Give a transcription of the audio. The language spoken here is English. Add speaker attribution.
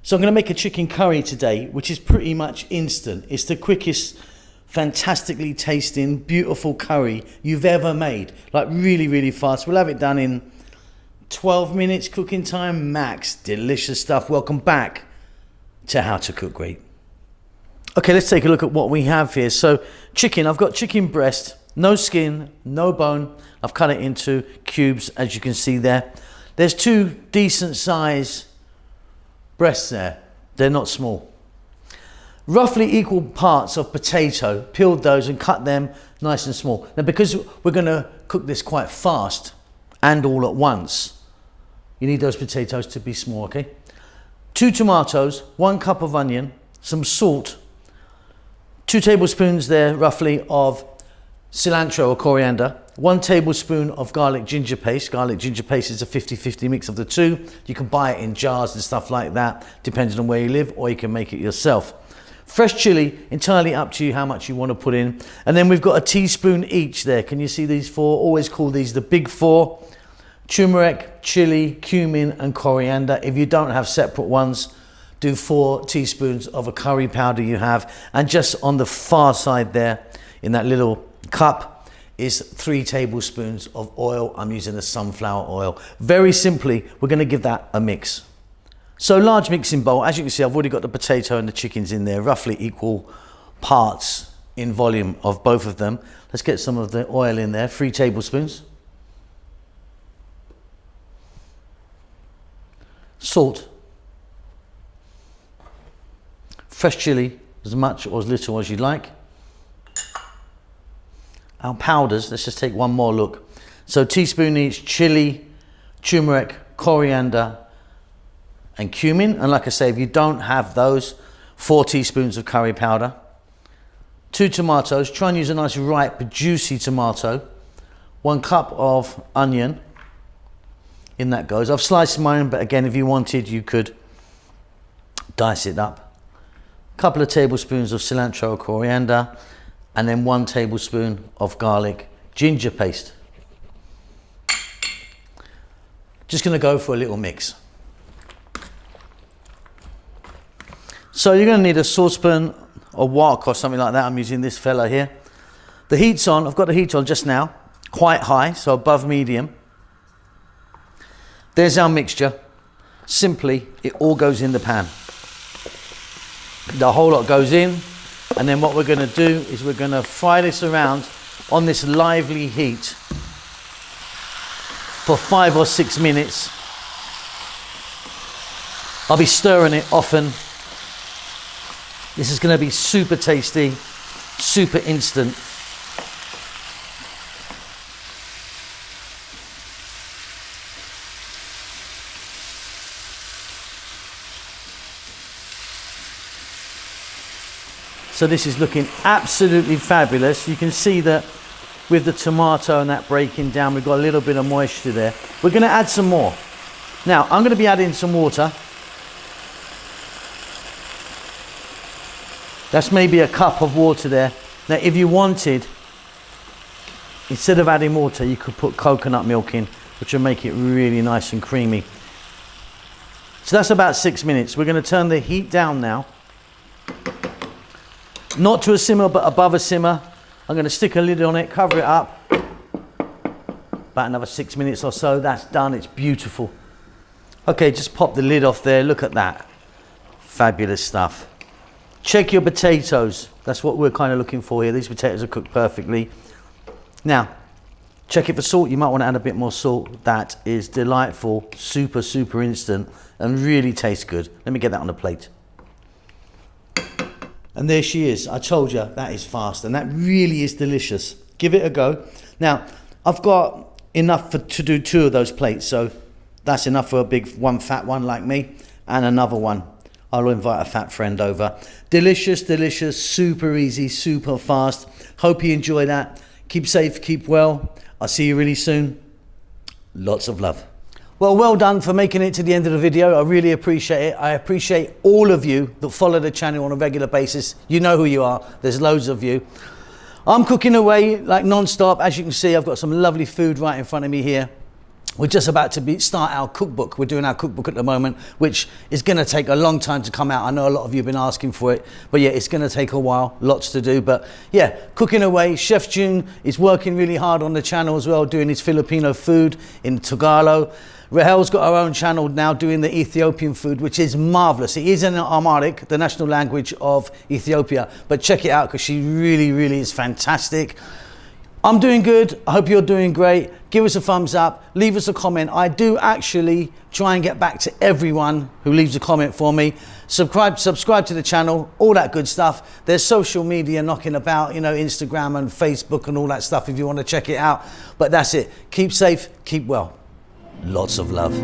Speaker 1: So I'm going to make a chicken curry today, which is pretty much instant. It's the quickest, fantastically tasting, beautiful curry you've ever made. Like really, really fast. We'll have it done in 12 minutes cooking time max. Delicious stuff. Welcome back to How to Cook Great. Okay, let's take a look at what we have here. So chicken, I've got chicken breast, no skin, no bone. I've cut it into cubes, as you can see there. There's two decent size breasts there. They're not small. Roughly equal parts of potato, peeled those and cut them nice and small. Now, because we're gonna cook this quite fast and all at once, you need those potatoes to be small, okay? 2 tomatoes, 1 cup of onion, some salt, 2 tablespoons there roughly of cilantro or coriander, 1 tablespoon of garlic ginger paste. Garlic ginger paste is a 50-50 mix of the two. You can buy it in jars and stuff like that, depending on where you live, or you can make it yourself. Fresh chili, entirely up to you how much you want to put in. And then we've got a teaspoon each there. Can you see these 4? Always call these the big 4. Turmeric, chili, cumin and coriander. If you don't have separate ones, do 4 teaspoons of a curry powder you have. And just on the far side there, in that little cup, is 3 tablespoons of oil. I'm using the sunflower oil. Very simply, we're going to give that a mix. So large mixing bowl, as you can see, I've already got the potato and the chickens in there, roughly equal parts in volume of both of them. Let's get some of the oil in there, 3 tablespoons. Salt. Fresh chili, as much or as little as you like. Our powders, let's just take one more look. So teaspoon each, chili, turmeric, coriander, and cumin. And like I say, if you don't have those, 4 teaspoons of curry powder. 2 tomatoes, try and use a nice ripe, juicy tomato. 1 cup of onion, in that goes. I've sliced mine, but again, if you wanted, you could dice it up. A couple of tablespoons of cilantro or coriander, and then 1 tablespoon of garlic ginger paste. Just gonna go for a little mix. So you're gonna need a saucepan or wok or something like that. I'm using this fella here. The heat's on, I've got the heat on just now, quite high, so above medium. There's our mixture. Simply, it all goes in the pan. The whole lot goes in, and then what we're gonna do is we're gonna fry this around on this lively heat for 5 or 6 minutes. I'll be stirring it often. This is going to be super tasty, super instant. So this is looking absolutely fabulous. You can see that with the tomato and that breaking down, we've got a little bit of moisture there. We're going to add some more. Now, I'm going to be adding some water. That's maybe a cup of water there. Now, if you wanted, instead of adding water, you could put coconut milk in, which will make it really nice and creamy. So that's about 6 minutes. We're going to turn the heat down now. Not to a simmer, but above a simmer. I'm going to stick a lid on it, cover it up. About another 6 minutes or so. That's done. It's beautiful. Okay, just pop the lid off there. Look at that. Fabulous stuff. Check your potatoes. That's what we're kind of looking for here. These potatoes are cooked perfectly. Now, check it for salt. You might want to add a bit more salt. That is delightful, super, super instant, and really tastes good. Let me get that on a plate. And there she is. I told you, that is fast, and that really is delicious. Give it a go. Now, I've got enough to do 2 of those plates, so that's enough for a big one, fat one like me, and another one. I'll invite a fat friend over. Delicious, delicious, super easy, super fast. Hope you enjoy that. Keep safe, keep well. I'll see you really soon. Lots of love. Well done for making it to the end of the video. I really appreciate it. I appreciate all of you that follow the channel on a regular basis. You know who you are. There's loads of you. I'm cooking away like non-stop. As you can see, I've got some lovely food right in front of me here. we're just about to start our cookbook. We're doing our cookbook at the moment, which is going to take a long time to come out. I know a lot of you have been asking for it, but yeah, it's going to take a while, lots to do. But yeah, cooking away. Chef June is working really hard on the channel as well, doing his Filipino food in Tagalog. Rahel's got her own channel now doing the Ethiopian food, which is marvelous. It is in Amharic, the national language of Ethiopia, but check it out because she really, really is fantastic. I'm doing good. I hope you're doing great. Give us a thumbs up. Leave us a comment. I do actually try and get back to everyone who leaves a comment for me. Subscribe to the channel, all that good stuff. There's social media knocking about, you know, Instagram and Facebook and all that stuff if you want to check it out. But that's it. Keep safe, keep well. Lots of love.